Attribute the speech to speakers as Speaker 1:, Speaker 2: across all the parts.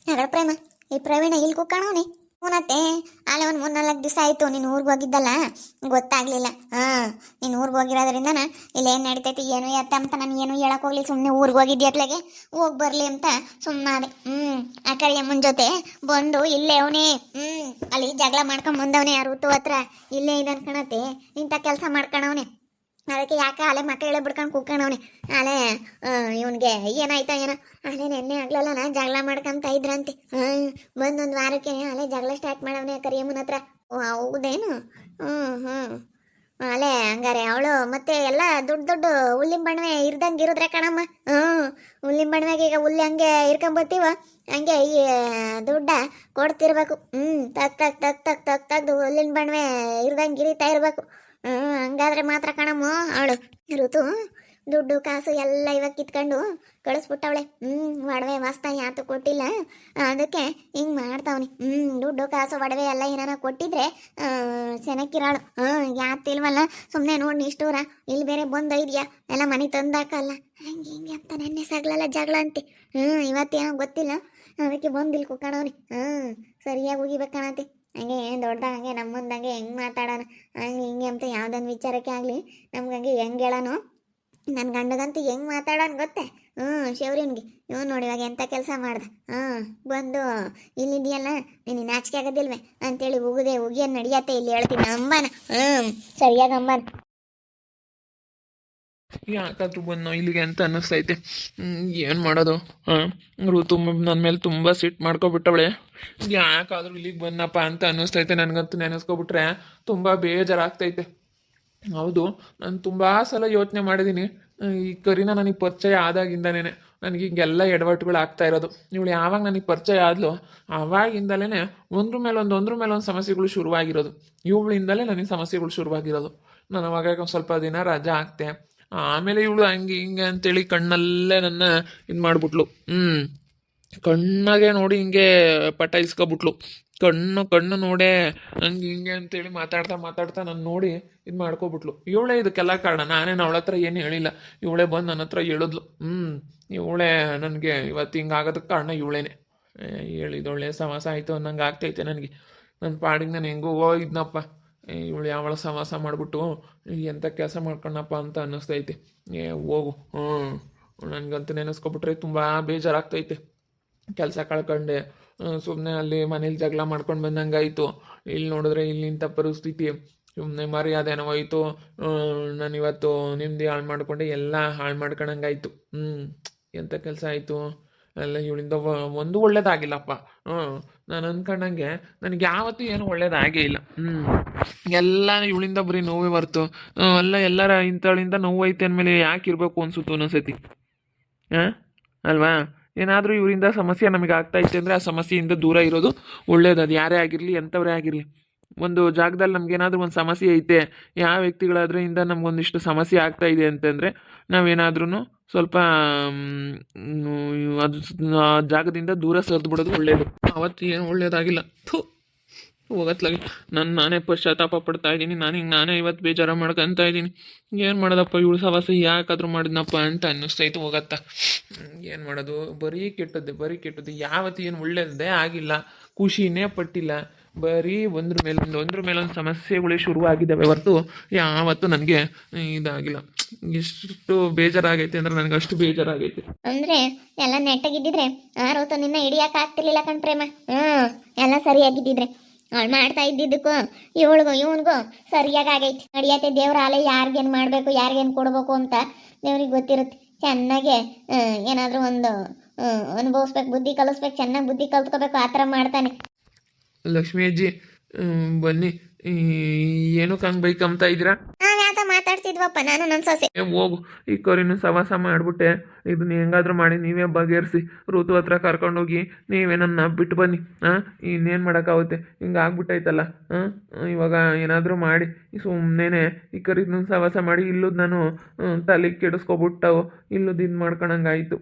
Speaker 1: ಯಾರ ಪ್ರೇಮ ಈ ಪ್ರವೀಣ ಇಲ್ಲಿ ಕೂಕಣವನಿ ಹೂನತ್ತೆ ಅಲ್ಲೇ ಒಂದು 3-4 ದಿವಸ ಆಯ್ತು ನೀನು ಊರಿಗೆ ಹೋಗಿದ್ದಲ್ಲ ಗೊತ್ತಾಗ್ಲಿಲ್ಲ. ನೀನು ಊರಿಗೆ ಹೋಗಿರೋದ್ರಿಂದನ ಇಲ್ಲಿ ಏನು ನಡೀತೈತಿ ಏನು ಎತ್ತ ಅಂತ ನಾನು ಏನು ಹೇಳಕ್ ಹೋಗ್ಲಿ, ಸುಮ್ಮನೆ ಊರಿಗೆ ಹೋಗಿದ್ದಿ ಅತ್ಲಾಗೆ ಹೋಗಿ ಬರ್ಲಿ ಅಂತ ಸುಮ್ಮನೆ. ಆ ಕಡೆ ಅಮ್ಮನ ಜೊತೆ ಬಂದು ಇಲ್ಲೇ ಅವನೇ ಅಲ್ಲಿ ಜಗಳ ಮಾಡ್ಕೊಂಡ್ ಬಂದವನೇ ಆ ಋತು ಹತ್ರ ಇಲ್ಲೇ ಇದನ್ ಕಣತ್ತೆ ಇಂಥ ಕೆಲಸ ಮಾಡ್ಕಣವನೆ. ಅದಕ್ಕೆ ಯಾಕೆ ಅಲೆ ಮಕ್ಕಳೆಲ್ಲ ಬಿಡ್ಕೊಂಡು ಕೂತ್ಕೊಂಡವನೆ. ಅಲೆ ಇವನ್ಗೆ ಏನಾಯ್ತಾ ಏನೋ ಅಲೆ ನೆನ್ನೆ ಆಗ್ಲಲ್ಲ ನಾ ಜಗಳ ಮಾಡ್ಕೊಂತ ಇದ್ರಂತೆ. ಬಂದೊಂದು ವಾರಕ್ಕೆ ಅಲೆ ಜಗಳ ಸ್ಟಾರ್ಟ್ ಮಾಡವನೆ ಕರಿಯಮ್ಮನ ಹತ್ರ. ಓ ಹೌದೇನು? ಅಲೆ ಹಂಗಾರೆ ಅವಳು ಮತ್ತೆ ಎಲ್ಲ ದೊಡ್ಡ ಹುಲ್ಲಿನ ಬಣ್ವೆ ಇರ್ದಂಗೆ ಇರೋದ್ರೆ ಕಣಮ್ಮ. ಹುಲ್ಲಿನ ಬಣ್ವೆಗೆ ಈಗ ಹುಲ್ಲಿ ಹಂಗೆ ಇರ್ಕೊಂಬತ್ತೀವ ಹಂಗೆ ಈ ದುಡ್ಡ ಕೊಡ್ತಿರ್ಬೇಕು. ತಗ್ ತಗ್ ತಗ್ ತಗ್ ತಗ್ ತಗ್ದು ಹುಲ್ಲಿನ ಬಣ್ವೆ ಇರ್ದಂಗೆ ಇರಿತಾ ಇರ್ಬೇಕು. ಹಂಗಾದ್ರೆ ಮಾತ್ರ ಕಣಮ್ಮ ಅವಳು ಋತು ದುಡ್ಡು ಕಾಸು ಎಲ್ಲ ಇವಾಗ ಕಿತ್ಕೊಂಡು ಕಳಿಸ್ಬಿಟ್ಟವಳೆ. ಒಡವೆ ವಾಸ್ತ ಯಾತು ಕೊಟ್ಟಿಲ್ಲ, ಅದಕ್ಕೆ ಹಿಂಗೆ ಮಾಡ್ತಾವನಿ. ದುಡ್ಡು ಕಾಸು ಒಡವೆ ಎಲ್ಲ ಏನಾರ ಕೊಟ್ಟಿದ್ರೆ ಚೆನ್ನಾಗಿರಾಳು. ಯಾತಿಲ್ವಲ್ಲ ಸುಮ್ಮನೆ ನೋಡಿ ನಿಷ್ಠೂರ ಇಲ್ಲಿ ಬೇರೆ ಬಂದೈದ್ಯಾ ಎಲ್ಲ ಮನೆ ತಂದಾಕಲ್ಲ ಹಂಗೆ ಹಿಂಗೆ ಅಂತ ನೆನ್ನೆ ಸಗ್ಲಲ್ಲ ಜಗಳ ಅಂತೆ. ಇವತ್ತೇನೋ ಗೊತ್ತಿಲ್ಲ, ಅದಕ್ಕೆ ಬಂದಿಲ್ಲಿ ಕುಕ್ಕಣವ್ನಿ. ಸರಿಯಾಗಿ ಹೋಗಿಬೇಕಣತೆ. ಹಂಗೆ ದೊಡ್ಡ ಹಂಗೆ ನಮ್ಮ ಮುಂದಂಗೆ ಹೆಂಗೆ ಮಾತಾಡೋಣ ಹಂಗೆ ಹಿಂಗೆ ಅಂತ ಯಾವುದೊಂದು ವಿಚಾರಕ್ಕೆ ಆಗಲಿ ನಮ್ಗಂಗೆ ಹೆಂಗೆ ಹೇಳೋನು. ನನ್ನ ಗಂಡಗಂತೂ ಹೆಂಗೆ ಮಾತಾಡೋನು ಗೊತ್ತೇ? ಶೌರ್ಯನ್ಗೆ ಇವನು ನೋಡಿ ಇವಾಗ ಎಂಥ ಕೆಲಸ ಮಾಡ್ದೆ. ಬಂದು ಇಲ್ಲಿದೆಯಲ್ಲ ನೀನು ನಾಚಿಕೆ ಆಗೋದಿಲ್ವೇ ಅಂತೇಳಿ ಉಗಿಯನ್ನು ನಡಿಯತ್ತೆ ಇಲ್ಲಿ ಹೇಳ್ತೀನಿ ಅಂಬಾನ. ಸರಿಯಾಗಿ ಅಂಬಾನ.
Speaker 2: ಯಾಕಾದ್ರೂ ಬಂದು ಇಲ್ಲಿಗೆ ಅಂತ ಅನ್ನಿಸ್ತೈತೆ. ಏನು ಮಾಡೋದು? ಋತು ನನ್ನ ಮೇಲೆ ತುಂಬ ಸಿಟ್ಟು ಮಾಡ್ಕೊಬಿಟ್ಟವಳೆ. ಯಾಕಾದ್ರೂ ಇಲ್ಲಿಗೆ ಬಂದಪ್ಪ ಅಂತ ಅನ್ನಿಸ್ತೈತೆ. ನನಗಂತೂ ನೆನೆಸ್ಕೊಬಿಟ್ರೆ ತುಂಬ ಬೇಜಾರಾಗ್ತೈತೆ. ಹೌದು, ನಾನು ತುಂಬ ಸಲ ಯೋಚನೆ ಮಾಡಿದ್ದೀನಿ. ಈ ಕರಿನ ನನಗೆ ಪರಿಚಯ ಆದಾಗಿಂದನೇ ನನಗೆ ಹಿಂಗೆಲ್ಲ ಎಡವಟ್ಟುಗಳು ಆಗ್ತಾ ಇರೋದು. ಇವಳು ಯಾವಾಗ ನನಗೆ ಪರಿಚಯ ಆದ್ಲು ಆವಾಗಿಂದಲೇ ಒಂದ್ರ ಮೇಲೊಂದು ಸಮಸ್ಯೆಗಳು ಶುರುವಾಗಿರೋದು. ಇವಳಿಂದಲೇ ನನಗೆ ಸಮಸ್ಯೆಗಳು ಶುರುವಾಗಿರೋದು. ನಾನು ಅವಾಗ ಸ್ವಲ್ಪ ದಿನ ರಜಾ ಆಗ್ತೆ. ಆಮೇಲೆ ಇವಳು ಹಂಗೆ ಹಿಂಗೆ ಅಂತೇಳಿ ಕಣ್ಣಲ್ಲೇ ನನ್ನ ಇದು ಮಾಡಿಬಿಟ್ಲು. ಕಣ್ಣಾಗೆ ನೋಡಿ ಹಿಂಗೆ ಪಟಾಯಿಸ್ಕೊಬಿಟ್ಲು. ಕಣ್ಣು ನೋಡೇ ಹಂಗೆ ಹಿಂಗೆ ಅಂತೇಳಿ ಮಾತಾಡ್ತಾ ನಾನು ನೋಡಿ ಇದು ಮಾಡ್ಕೊಬಿಟ್ಲು. ಇವಳೇ ಇದಕ್ಕೆಲ್ಲ ಕಾರಣ. ನಾನೇನು ಅವಳ ಹತ್ರ ಏನು ಹೇಳಿಲ್ಲ, ಇವಳೇ ಬಂದು ನನ್ನ ಹತ್ರ ಹೇಳಿದ್ಲು. ಇವಳೇ ನನಗೆ ಇವತ್ತು ಹಿಂಗೆ ಆಗೋದಕ್ಕೆ ಕಾರಣ ಇವಳೇನೆ. ಹೇಳಿದೊಳ್ಳೆ ಸಮಾಸ ಆಯಿತು ಅನ್ನಂಗೆ ಆಗ್ತೈತೆ ನನಗೆ. ನನ್ನ ಪಾಡಿಗೆ ನಾನು ಹೆಂಗೋ ಹೋಗಿದ್ನಪ್ಪ, ಇವಳು ಯಾವಳ ಸಮಾಸ ಮಾಡಿಬಿಟ್ಟು ಎಂಥ ಕೆಲಸ ಮಾಡ್ಕೊಂಡಪ್ಪ ಅಂತ ಅನ್ನಿಸ್ತೈತೆ. ಹೋಗು. ನನಗಂತೂ ನೆನೆಸ್ಕೊಬಿಟ್ರೆ ತುಂಬ ಬೇಜಾರಾಗ್ತೈತೆ. ಕೆಲಸ ಕಳ್ಕೊಂಡೆ, ಸುಮ್ಮನೆ ಅಲ್ಲಿ ಮನೇಲಿ ಜಗಳ ಮಾಡ್ಕೊಂಡು ಬಂದಂಗಾಯಿತು. ಇಲ್ಲಿ ನೋಡಿದ್ರೆ ಇಲ್ಲಿಂಥ ಪರಿಸ್ಥಿತಿ, ಸುಮ್ಮನೆ ಮರ್ಯಾದೆನೋ ಹೋಯ್ತು. ನಾನು ಇವತ್ತು ನೆಮ್ಮದಿ ಹಾಳು ಮಾಡಿಕೊಂಡೆ, ಎಲ್ಲ ಹಾಳು ಮಾಡ್ಕೊಂಡಂಗಾಯ್ತು. ಎಂಥ ಕೆಲಸ ಆಯಿತು ಎಲ್ಲ ಇವಳಿಂದ. ಒಂದು ಒಳ್ಳೇದಾಗಿಲ್ಲಪ್ಪ. ನಾನು ಅಂದ್ಕೊಂಡಂಗೆ ನನಗೆ ಯಾವತ್ತೂ ಏನು ಒಳ್ಳೇದಾಗೇ ಇಲ್ಲ. ಎಲ್ಲ ಇವಳಿಂದ ಬರೀ ನೋವೇ ಬರ್ತು. ಎಲ್ಲರ ಇಂಥವಳಿಂದ ನೋವು ಐತೆ ಅಂದಮೇಲೆ ಯಾಕೆ ಇರಬೇಕು ಅನ್ಸುತ್ತು ಒಂದೊಂದ್ಸತಿ. ಅಲ್ವಾ? ಏನಾದರೂ ಇವರಿಂದ ಸಮಸ್ಯೆ ನಮಗೆ ಆಗ್ತಾಯಿತ್ತು ಅಂದರೆ ಆ ಸಮಸ್ಯೆಯಿಂದ ದೂರ ಇರೋದು ಒಳ್ಳೇದು. ಅದು ಯಾರೇ ಆಗಿರಲಿ, ಎಂಥವರೇ ಆಗಿರಲಿ. ಒಂದು ಜಾಗದಲ್ಲಿ ನಮಗೇನಾದ್ರೂ ಒಂದು ಸಮಸ್ಯೆ ಐತೆ, ಯಾವ ವ್ಯಕ್ತಿಗಳಾದ್ರಿಂದ ನಮಗೊಂದಿಷ್ಟು ಸಮಸ್ಯೆ ಆಗ್ತಾ ಇದೆ ಅಂತಂದರೆ ನಾವೇನಾದ್ರೂ ಸ್ವಲ್ಪ ಅದು ಆ ಜಾಗದಿಂದ ದೂರ ಸರಿದು ಬಿಡೋದು ಒಳ್ಳೆಯದು. ಅವತ್ತು ಏನು ಒಳ್ಳೇದಾಗಿಲ್ಲ. ಹೋಗತ್ಲಾಗಿ ನಾನೇ ಪಶ್ಚಾತ್ತಾಪ ಪಡ್ತಾ ಇದ್ದೀನಿ. ನಾನೇ ಇವತ್ತು ಬೇಜಾರ ಮಾಡ್ಕೊತಾ ಇದ್ದೀನಿ. ಏನು ಮಾಡೋದಪ್ಪ, ಇವಳು ಸವಾಸ ಯಾಕಾದ್ರೂ ಮಾಡಿದ್ನಪ್ಪ ಅಂತ ಅನ್ನಿಸ್ತೈತೆ. ಹೋಗತ್ತ ಏನು ಮಾಡೋದು? ಬರೀ ಕೆಟ್ಟದ್ದು. ಯಾವತ್ತು ಏನು ಒಳ್ಳೇದೇ ಆಗಿಲ್ಲ, ಖುಷಿನೇ ಪಟ್ಟಿಲ್ಲ. ಬರೀ ಒಂದ್ರ ಮೇಲೊಂದು ಸಮಸ್ಯೆಗಳೇ ಶುರುವಾಗಿದ್ದಾವೆ ಹೊರತು ಯಾವತ್ತು ನನಗೆ ಇದಾಗಿಲ್ಲ. ಎಷ್ಟು ಬೇಜಾರಾಗೈತೆ ಅಂದ್ರೆ ನನಗೆ ಅಷ್ಟು ಬೇಜಾರಾಗೈತೆ.
Speaker 1: ಅಂದ್ರೆ ಎಲ್ಲ ನೆಟ್ಟಗಿದ್ದಿದ್ರೆ ಆರೋತ ನಿನ್ನ ಹಿಡಿಯಕ್ಕೆ ಆಗ್ತಿರ್ಲಿಲ್ಲ ಕಣ್ ಪ್ರೇಮ. ಎಲ್ಲ ಸರಿಯಾಗಿದ್ದಿದ್ರೆ ಅವಳು ಮಾಡ್ತಾ ಇದ್ದಿದ್ದಕ್ಕೂ ಇವನಿಗೂ ಸರಿಯಾಗಿ ಆಗೈತಿ. ನಡಿಯತ್ತೆ ದೇವ್ರ ಆಲೆ ಯಾರಿಗೇನು ಮಾಡಬೇಕು, ಯಾರಿಗೇನು ಕೊಡ್ಬೇಕು ಅಂತ ದೇವ್ರಿಗೆ ಗೊತ್ತಿರುತ್ತೆ. ಚೆನ್ನಾಗೆ ಏನಾದರೂ ಒಂದು ಅನುಭವಿಸ್ಬೇಕು, ಬುದ್ಧಿ ಕಲಿಸ್ಬೇಕು, ಚೆನ್ನಾಗಿ ಬುದ್ಧಿ ಕಲ್ತ್ಕೋಬೇಕು, ಆ ಥರ ಮಾಡ್ತಾನೆ.
Speaker 2: ಲಕ್ಷ್ಮೀ ಅಜ್ಜಿ ಬನ್ನಿ. ಏನಕ್ಕೆ ಹಂಗೆ ಬೈಕಂತ ಇದ್ದೀರಾ?
Speaker 1: ನಾವ್ಯಾತ ಮಾತಾಡ್ತಿದ್ವಪ್ಪ ನಾನು ನನ್ನ ಸೊಸೆ.
Speaker 2: ಹೋಗು, ಈ ಕರಿನ ಸವಾಸ ಮಾಡಿಬಿಟ್ಟೆ. ಇದನ್ನ ಹೆಂಗಾದ್ರೂ ಮಾಡಿ ನೀವೇ ಬಗೆಹರಿಸಿ ಋತು ಹತ್ರ ಕರ್ಕೊಂಡೋಗಿ ನೀವೇ ನನ್ನ ಬಿಟ್ಟು ಬನ್ನಿ. ಇನ್ನೇನು ಮಾಡೋಕ್ಕಾಗುತ್ತೆ? ಹಿಂಗೆ ಆಗ್ಬಿಟ್ಟೈತಲ್ಲ. ಇವಾಗ ಏನಾದರೂ ಮಾಡಿ ಸುಮ್ಮನೆ ಈ ಕರಿನ ಸವಾಸ ಮಾಡಿ ಇಲ್ಲದ ನಾನು ತಲೆಗೆ ಕೆಡಿಸ್ಕೊಬಿಟ್ಟವು, ಇಲ್ಲದ ಇದು ಮಾಡ್ಕೊಳಂಗಾಯ್ತು.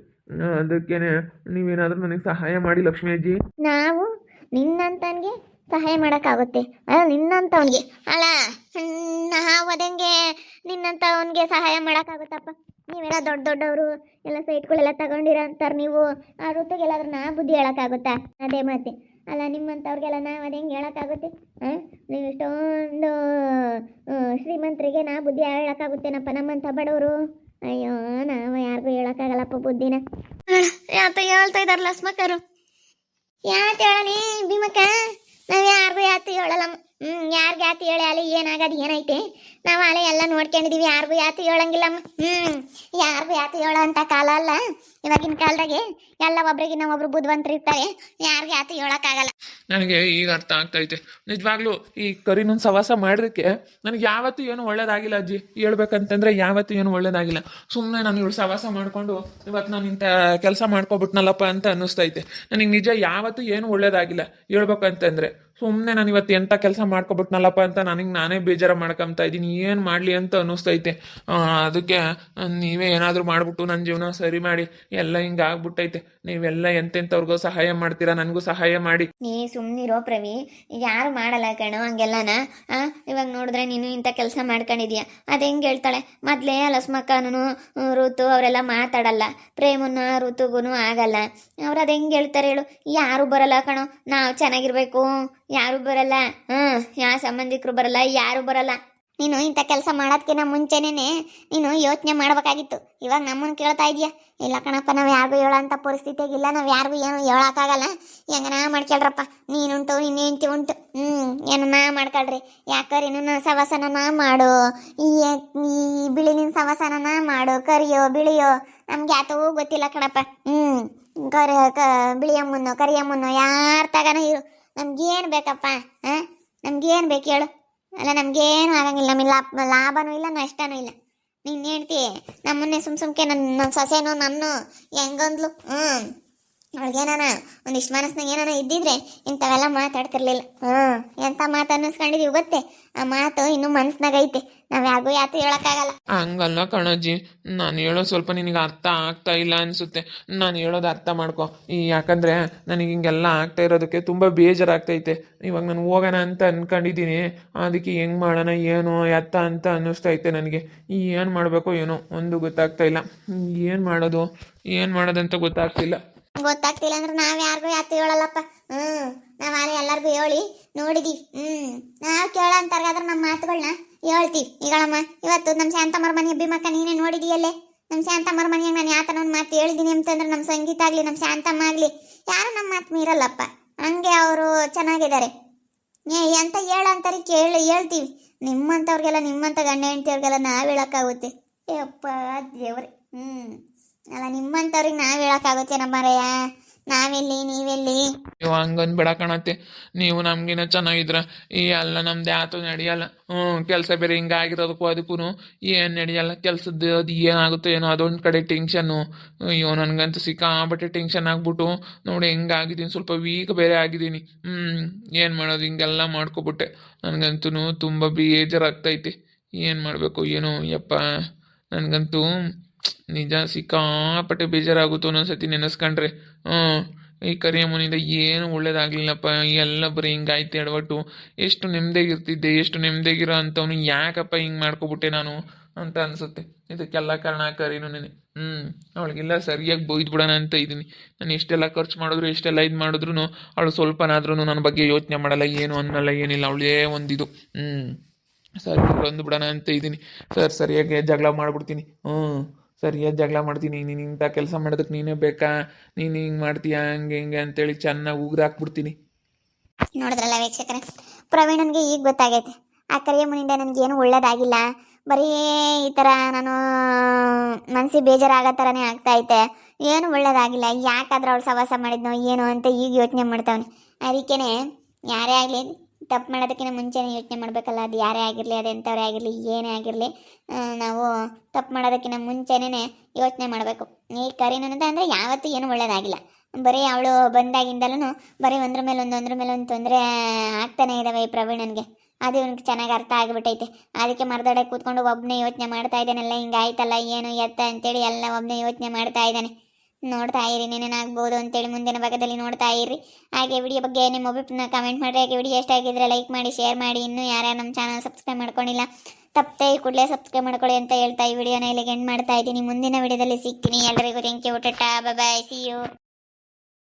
Speaker 2: ಅದಕ್ಕೇನೆ ನೀವೇನಾದರೂ ನನಗೆ ಸಹಾಯ ಮಾಡಿ ಲಕ್ಷ್ಮೀ ಅಜ್ಜಿ.
Speaker 1: ನಾವು ನಿನ್ನಂತನ್ಗೆ ಸಹಾಯ ಮಾಡೋಕ್ಕಾಗುತ್ತೆ? ನಿನ್ನಂತವನಿಗೆ ಅಲ್ಲ, ನಾವು ಅದಂಗೆ ನಿನ್ನಂತವನಿಗೆ ಸಹಾಯ ಮಾಡೋಕ್ಕಾಗುತ್ತಪ್ಪ? ನೀವೆಲ್ಲ ದೊಡ್ಡ ದೊಡ್ಡವರು ಎಲ್ಲ ಸೈಟ್ಗಳೆಲ್ಲ ತಗೊಂಡಿರ ಅಂತಾರೆ ನೀವು. ಆ ಋತುಗೆಲ್ಲಾದ್ರೂ ನಾ ಬುದ್ಧಿ ಹೇಳೋಕ್ಕಾಗುತ್ತಾ? ಅದೇ ಮತ್ತೆ ಅಲ್ಲ, ನಿಮ್ಮಂಥವ್ರಿಗೆಲ್ಲ ನಾವು ಅದು ಹೆಂಗೆ ಹೇಳೋಕ್ಕಾಗುತ್ತೆ? ನೀವು ಇಷ್ಟೊಂದು ಶ್ರೀಮಂತರಿಗೆ ನಾ ಬುದ್ಧಿ ಹೇಳೋಕ್ಕಾಗುತ್ತೇನಪ್ಪ ನಮ್ಮಂಥ ಬಡವರು? ಅಯ್ಯೋ, ನಾವು ಯಾರಿಗೂ ಹೇಳೋಕ್ಕಾಗಲ್ಲಪ್ಪ ಬುದ್ಧಿನ. ಯಾತ ಹೇಳ್ತಾ ಇದಾರಲ್ಲ ಸ್ಮಕರು. ಯಾತ ಹೇಳನಿ ಭೀಮಕ್ಕ? ನಾವು ಯಾರಿಗೂ ಯಾತಿ ಹೇಳಲ್ಲಮ್ಮ. ಯಾರಿಗೆ ಯಾತಿ ಹೇಳಿ ಅಲ್ಲಿ ಏನಾಗದು ಏನೈತೆ? ನಾವು ಅಲೆ ಎಲ್ಲ ನೋಡ್ಕೊಂಡಿದೀವಿ, ಯಾರಿಗೂ ಯಾತಿ ಹೇಳಂಗಿಲ್ಲಮ್ಮ. ಯಾರಿಗೂ ಯಾತಿ ಹೇಳೋ ಅಂತ ಕಾಲ ಅಲ್ಲ ಇವಾಗಿನ ಕಾಲದಾಗೆ. ಎಲ್ಲ ಒಬ್ರಿಗೆ ನಾವು ಒಬ್ರು ಬುದ್ಧಿವಂತರು ಇರ್ತಾರೆ, ಯಾರಿಗೆ ಯಾತಿ ಹೇಳೋಕ್ಕಾಗಲ್ಲ.
Speaker 2: ನನಗೆ ಈಗ ಅರ್ಥ ಆಗ್ತೈತೆ ನಿಜವಾಗ್ಲೂ. ಈ ಕರಿನೊಂದು ಸವಾಸ ಮಾಡೋದಕ್ಕೆ ನನಗೆ ಯಾವತ್ತೂ ಏನು ಒಳ್ಳೇದಾಗಿಲ್ಲ ಅಜ್ಜಿ. ಹೇಳ್ಬೇಕಂತಂದ್ರೆ ಯಾವತ್ತೂ ಏನು ಒಳ್ಳೇದಾಗಿಲ್ಲ. ಸುಮ್ಮನೆ ನಾನು ಇವಳು ಸವಾಸ ಮಾಡಿಕೊಂಡು ಇವತ್ತು ನಾನು ಇಂಥ ಕೆಲಸ ಮಾಡ್ಕೊಬಿಟ್ನಲ್ಲಪ್ಪ ಅಂತ ಅನ್ನಿಸ್ತೈತೆ. ನನಗೆ ನಿಜ ಯಾವತ್ತೂ ಏನು ಒಳ್ಳೇದಾಗಿಲ್ಲ ಹೇಳ್ಬೇಕಂತಂದ್ರೆ. ಸುಮ್ಮನೆ ನಾನು ಇವತ್ತು ಎಂಥ ಕೆಲಸ ಮಾಡ್ಕೊಬಿಟ್ನಲ್ಲಪ್ಪ ಅಂತ ನನಗೆ ನಾನೇ ಬೇಜಾರು ಮಾಡ್ಕೊತಾ ಇದ್ದೀನಿ. ಏನು ಮಾಡಲಿ ಅಂತ ಅನ್ನಿಸ್ತೈತೆ. ಅದಕ್ಕೆ ನೀವೇ ಏನಾದರೂ ಮಾಡಿಬಿಟ್ಟು ನನ್ನ ಜೀವನ ಸರಿ ಮಾಡಿ. ಎಲ್ಲ ಹಿಂಗೆ ಆಗ್ಬಿಟ್ಟೈತೆ. ನೀವೆಲ್ಲ ಎಂತೆಂಥವ್ರಿಗೋ ಸಹಾಯ ಮಾಡ್ತೀರಾ, ನನಗೂ ಸಹಾಯ ಮಾಡಿ.
Speaker 1: ನೀ ಸುಮ್ಮನಿರೋ ಪ್ರವಿ, ಯಾರು ಮಾಡಲ್ಲ ಕಣೋ ಹಂಗೆಲ್ಲನ. ಇವಾಗ ನೋಡಿದ್ರೆ ನೀನು ಇಂಥ ಕೆಲಸ ಮಾಡ್ಕೊಂಡಿದ್ಯಾ, ಅದು ಹೆಂಗೆ ಹೇಳ್ತಾಳೆ? ಮೊದಲೇ ಲಸ್ಮಕ್ಕನೂ ಋತು ಅವರೆಲ್ಲ ಮಾತಾಡಲ್ಲ, ಪ್ರೇಮನ ಋತುಗೂ ಆಗಲ್ಲ. ಅವ್ರು ಅದು ಹೆಂಗೆ ಹೇಳ್ತಾರೆ ಹೇಳು? ಯಾರು ಬರಲ್ಲ ಕಣೋ, ನಾವು ಚೆನ್ನಾಗಿರ್ಬೇಕು, ಯಾರು ಬರಲ್ಲ. ಯಾವ ಸಂಬಂಧಿಕರು ಬರಲ್ಲ, ಯಾರು ಬರಲ್ಲ. ನೀನು ಇಂಥ ಕೆಲಸ ಮಾಡೋದಕ್ಕಿಂತ ಮುಂಚೆನೇ ನೀನು ಯೋಚನೆ ಮಾಡ್ಬೇಕಾಗಿತ್ತು. ಇವಾಗ ನಮ್ಮನ್ನು ಕೇಳ್ತಾ ಇದೆಯಾ? ಇಲ್ಲ ಕಣಪ್ಪ, ನಾವು ಯಾರಿಗೂ ಹೇಳೋಂಥ ಪರಿಸ್ಥಿತಿಯಾಗಿಲ್ಲ, ನಾವು ಯಾರಿಗೂ ಏನು ಹೇಳೋಕ್ಕಾಗಲ್ಲ. ಹೆಂಗನ ಮಾಡ್ಕೊಳ್ರಪ್ಪ, ನೀನುಂಟು ನಿನ್ನ ಹೆಂಡ್ತಿ ಉಂಟು, ಏನನ್ನ ಮಾಡ್ಕೊಳ್ರಿ. ಯಾಕರಿ ನನ್ನ ಸವಾಸನ ಮಾಡು, ಈ ಬಿಳಿನಿನ ಸವಾಸನ ಮಾಡು, ಕರಿಯೋ ಬಿಳಿಯೋ ನಮ್ಗೆ ಯಾತವೂ ಗೊತ್ತಿಲ್ಲ ಕಣಪ್ಪ. ಬಿಳಿಯಮ್ಮನೋ ಕರಿಯಮ್ಮನೋ ಯಾರು ತಗನ ಇರು, ನಮ್ಗೇನು ಬೇಕಪ್ಪ? ನಮ್ಗೇನು ಬೇಕು ಹೇಳು? ಅಲ್ಲ, ನಮಗೇನು ಆಗಂಗಿಲ್ಲ. ನಮಗೆ ಲಾಭನೂ ಇಲ್ಲ, ನಷ್ಟನೂ ಇಲ್ಲ. ನೀನು ಹೇಳ್ತಿ ನಮ್ಮನ್ನೇ ಸುಮ್ಕೆ ನನ್ನ ಸೊಸೆನೋ ನನ್ನ ಹೆಂಗಂದ್ಲು. ಅವಳಿಗೇನಾನ ಒಂದಿಷ್ಟು ಮನಸ್ಸಿನಾಗ ಏನಾನ ಇದ್ದಿದ್ರೆ ಇಂಥವೆಲ್ಲ ಮಾತಾಡ್ತಿರ್ಲಿಲ್ಲ. ಎಂಥ ಮಾತು ಅನ್ನಿಸ್ಕೊಂಡಿದೀವಿ ಗೊತ್ತೇ? ಆ ಮಾತು ಇನ್ನೂ ಮನಸ್ಸಿನಾಗ ಐತೆ, ನಾವು ಯಾರಿಗೂ ಯಾತು ಹೇಳೋಕ್ಕಾಗಲ್ಲ.
Speaker 2: ಹಂಗಲ್ಲ ಕಣಜ್ಜಿ, ನಾನು ಹೇಳೋದು ಸ್ವಲ್ಪ ನಿನಗೆ ಅರ್ಥ ಆಗ್ತಾ ಇಲ್ಲ ಅನಿಸುತ್ತೆ. ನಾನು ಹೇಳೋದು ಅರ್ಥ ಮಾಡ್ಕೊ. ಯಾಕಂದರೆ ನನಗೆ ಹಿಂಗೆಲ್ಲ ಆಗ್ತಾ ಇರೋದಕ್ಕೆ ತುಂಬ ಬೇಜಾರಾಗ್ತೈತೆ. ಇವಾಗ ನಾನು ಹೋಗೋಣ ಅಂತ ಅಂದ್ಕೊಂಡಿದ್ದೀನಿ. ಅದಕ್ಕೆ ಹೆಂಗೆ ಮಾಡೋಣ ಏನು ಎತ್ತ ಅಂತ ಅನ್ನಿಸ್ತೈತೆ ನನಗೆ. ಏನು ಮಾಡಬೇಕು ಏನೋ ಒಂದು ಗೊತ್ತಾಗ್ತಾ ಇಲ್ಲ. ಏನು ಮಾಡೋದಂತ ಗೊತ್ತಾಗ್ತಿಲ್ಲ
Speaker 1: ಅಂದ್ರೆ ನಾವ್ ಯಾರಿಗೂ ಯಾತು ಹೇಳಲ್ಲಪ್ಪ. ನಾವ್ ಅಲ್ಲಿ ಎಲ್ಲರಿಗೂ ಹೇಳಿ ನೋಡಿದೀವಿ. ನಾವ್ ಕೇಳಂತಾರ್ಗಾದ್ರೆ ನಮ್ಮ ಮಾತುಗಳನ್ನ ಹೇಳ್ತೀವಿ. ಈಗಳಮ್ಮ ಇವತ್ತು ನಮ್ಮ ಶಾಂತಮ್ಮರ ಮನೆ ಭೀಮಕ್ಕ ನೀನೇ ನೋಡಿದೀಯಲ್ಲೇ. ನಮ್ಮ ಶಾಂತಮ್ಮರ ಮನೆಯಾಗ ನಾನು ಯಾತನ ಒಂದು ಮಾತು ಹೇಳಿದೀನಿ ಅಂತಂದ್ರೆ ನಮ್ಮ ಸಂಗೀತ ಆಗ್ಲಿ ನಮ್ಮ ಶಾಂತಮ್ಮ ಆಗ್ಲಿ ಯಾರು ನಮ್ಮ ಮಾತು ಮೀರಲ್ಲಪ್ಪ. ಹಂಗೆ ಅವರು ಚೆನ್ನಾಗಿದ್ದಾರೆ. ಎಂತ ಹೇಳಂತಾರೆ ಹೇಳ್ತೀವಿ. ನಿಮ್ಮಂಥವ್ರಿಗೆಲ್ಲ, ನಿಮ್ಮಂಥ ಗಂಡ ಹೆಂಡತಿಯವ್ರಿಗೆಲ್ಲ ನಾವ್ ಹೇಳಕ್ಕಾಗುತ್ತೆ? ಯಪ್ಪ ದೇವ್ರೆ. ಅಲ್ಲ, ನಿಮ್ಮಂಥವ್ರಿಗೆ ನಾವ್ ಹೇಳಕ್ಕಾಗುತ್ತೆ ನಮ್ಮರೆಯ? ನಾವೆಲ್ಲಿ ನೀವೆಲ್ಲಿ?
Speaker 2: ನೀವು ಹಂಗಂದ್ಬೇಡ ಕಣತ್ತೆ. ನೀವು ನಮ್ಗಿನ ಚೆನ್ನಾಗಿದ್ರ ಈ ಎಲ್ಲ ನಮ್ದು ಯಾತು ನಡೆಯಲ್ಲ. ಕೆಲಸ ಬೇರೆ ಹಿಂಗಾಗಿರೋದಕ್ಕೂ ಅದಕ್ಕೂ ಏನು ನಡೆಯಲ್ಲ. ಕೆಲಸದ್ದು ಅದು ಏನಾಗುತ್ತೋ ಏನೋ ಅದೊಂದು ಕಡೆ ಟೆನ್ಷನ್ನು. ಅಯ್ಯೋ, ನನಗಂತೂ ಸಿಕ್ಕಾಬಟ್ಟೆ ಟೆನ್ಷನ್ ಆಗ್ಬಿಟ್ಟು ನೋಡಿ ಹೆಂಗಾಗಿದ್ದೀನಿ. ಸ್ವಲ್ಪ ವೀಕ್ ಬೇರೆ ಆಗಿದ್ದೀನಿ. ಏನು ಮಾಡೋದು, ಹಿಂಗೆಲ್ಲ ಮಾಡ್ಕೊಬಿಟ್ಟೆ. ನನಗಂತೂ ತುಂಬ ಬೇಜಾರಾಗ್ತೈತೆ. ಏನು ಮಾಡಬೇಕು ಏನೋ ಯಪ್ಪ. ನನಗಂತೂ ನಿಜ ಸಿಕ್ಕಾಪಟ್ಟೆ ಬೇಜಾರಾಗುತ್ತೋ ಒಂದೊಂದ್ಸತಿ ನೆನೆಸ್ಕೊಂಡ್ರೆ. ಈ ಕರಿಯಮ್ಮನಿಂದ ಏನು ಒಳ್ಳೇದಾಗ್ಲಿಲ್ಲಪ್ಪ. ಎಲ್ಲ ಬರೀ ಹಿಂಗಾಯ್ತು ಎಡವಟ್ಟು. ಎಷ್ಟು ನೆಮ್ಮದಿಯಾಗಿರ್ತಿದ್ದೆ, ಎಷ್ಟು ನೆಮ್ಮದಿಯಾಗಿರೋ ಅಂಥವ್ನು ಯಾಕಪ್ಪ ಹಿಂಗೆ ಮಾಡ್ಕೊಬಿಟ್ಟೆ ನಾನು ಅಂತ ಅನಿಸುತ್ತೆ. ಇದಕ್ಕೆಲ್ಲ ಕಾರಣ ಕರೀನು ನೆನೆ. ಅವಳಿಗೆಲ್ಲ ಸರಿಯಾಗಿ ಬೈದ್ಬಿಡೋಣ ಅಂತ ಇದ್ದೀನಿ. ನಾನು ಎಷ್ಟೆಲ್ಲ ಖರ್ಚು ಮಾಡಿದ್ರು, ಎಷ್ಟೆಲ್ಲ ಇದು ಮಾಡಿದ್ರು ಅವಳು ಸ್ವಲ್ಪನಾದ್ರೂ ನನ್ನ ಬಗ್ಗೆ ಯೋಚನೆ ಮಾಡಲ್ಲ, ಏನು ಅನ್ನಲ್ಲ, ಏನಿಲ್ಲ. ಅವಳೇ ಒಂದಿದು ಸರಿ ಅಂದ್ಬಿಡೋಣ ಅಂತ ಇದ್ದೀನಿ. ಸರಿಯಾಗಿ ಜಗಳ ಮಾಡ್ಬಿಡ್ತೀನಿ. ಸರಿಯಾಗಿ ಜಗಳ ಮಾಡ್ತೀನಿ. ನೀನು ಇಂಥ ಕೆಲಸ ಮಾಡೋದಕ್ಕೆ ನೀನೇ ಬೇಕಾ, ನೀನು ಹಿಂಗೆ ಮಾಡ್ತೀಯಾ, ಹಂಗೆ ಹಿಂಗೆ ಅಂತೇಳಿ ಚೆನ್ನಾಗಿ ಉಗ್ದಾಕ್ಬಿಡ್ತೀನಿ.
Speaker 1: ನೋಡಿದ್ರಲ್ಲ ವೀಕ್ಷಕರೇ, ಪ್ರವೀಣನ್ಗೆ ಈಗ ಗೊತ್ತಾಗೈತೆ ಆ ಕರಿಯಮ್ಮನಿಂದ ನನಗೇನು ಒಳ್ಳೇದಾಗಿಲ್ಲ. ಬರೀ ಈ ಥರ ನಾನು ಮನಸ್ಸಿಗೆ ಬೇಜಾರಾಗೋ ಥರನೇ ಆಗ್ತಾೈತೆ. ಏನು ಒಳ್ಳೇದಾಗಿಲ್ಲ. ಯಾಕಾದ್ರೆ ಅವಳು ಸವಾಸ ಮಾಡಿದ್ನೋ ಏನೋ ಅಂತ ಈಗ ಯೋಚನೆ ಮಾಡ್ತಾವನೆ. ಅದಕ್ಕೇ ಯಾರೇ ಆಗಲಿ ತಪ್ಪು ಮಾಡೋದಕ್ಕಿಂತ ಮುಂಚೆನೇ ಯೋಚನೆ ಮಾಡಬೇಕಲ್ಲ. ಅದು ಯಾರೇ ಆಗಿರಲಿ, ಅದು ಎಂಥವ್ರೇ ಆಗಿರಲಿ, ಏನೇ ಆಗಿರಲಿ, ನಾವು ತಪ್ಪು ಮಾಡೋದಕ್ಕಿಂತ ಮುಂಚೆನೇ ಯೋಚನೆ ಮಾಡಬೇಕು. ಈ ಕರೀನು ಅಂತ ಅಂದರೆ ಯಾವತ್ತೂ ಏನು ಒಳ್ಳೇದಾಗಿಲ್ಲ. ಬರೀ ಅವಳು ಬಂದಾಗಿಂದಲೂ ಬರೀ ಒಂದ್ರ ಮೇಲೆ ಒಂದು ತೊಂದರೆ ಆಗ್ತಾನೆ ಇದ್ದಾವೆ ಈ ಪ್ರವೀಣನ್ಗೆ. ಅದು ಇವ್ನಿಗೆ ಚೆನ್ನಾಗಿ ಅರ್ಥ ಆಗಿಬಿಟ್ಟೈತೆ. ಅದಕ್ಕೆ ಮರದಡೆ ಕೂತ್ಕೊಂಡು ಒಬ್ಬನೇ ಯೋಚನೆ ಮಾಡ್ತಾ ಇದ್ದಾನೆಲ್ಲ. ಹಿಂಗೆ ಆಯ್ತಲ್ಲ ಏನು ಎತ್ತ ಅಂತೇಳಿ ಎಲ್ಲ ಒಬ್ಬನೇ ಯೋಚನೆ ಮಾಡ್ತಾ ಇದ್ದಾನೆ. ನೋಡ್ತಾ ಇರಿ ನೆನೇನಾಗ್ಬೋದು ಅಂತೇಳಿ ಮುಂದಿನ ಭಾಗದಲ್ಲಿ ನೋಡ್ತಾ ಇರಿ. ಹಾಗೆ ವಿಡಿಯೋ ಬಗ್ಗೆ ನಿಮ್ಮ ಒಬ್ಬರನ್ನ ಕಮೆಂಟ್ ಮಾಡಿರಿ. ಹಾಗೆ ವಿಡಿಯೋ ಇಷ್ಟ ಆಗಿದ್ರೆ ಲೈಕ್ ಮಾಡಿ, ಶೇರ್ ಮಾಡಿ. ಇನ್ನೂ ಯಾರ್ಯಾರು ನಮ್ಮ ಚಾನಲ್ ಸಬ್ಸ್ಕ್ರೈಬ್ ಮಾಡ್ಕೊಂಡಿಲ್ಲ ತಪ್ಪದೆ ಈ ಕೂಡಲೇ ಸಬ್ಸ್ಕ್ರೈಬ್ ಮಾಡ್ಕೊಳ್ಳಿ ಅಂತ ಹೇಳ್ತಾ ಈ ವಿಡಿಯೋನ ಇಲ್ಲಿಗೆ ಎಂಡ್ ಮಾಡ್ತಾ ಇದ್ದೀನಿ. ಮುಂದಿನ ವಿಡಿಯೋದಲ್ಲಿ ಸಿಗ್ತೀನಿ. ಎಲ್ಲರಿಗೂ thank you. Tata, bye, see you.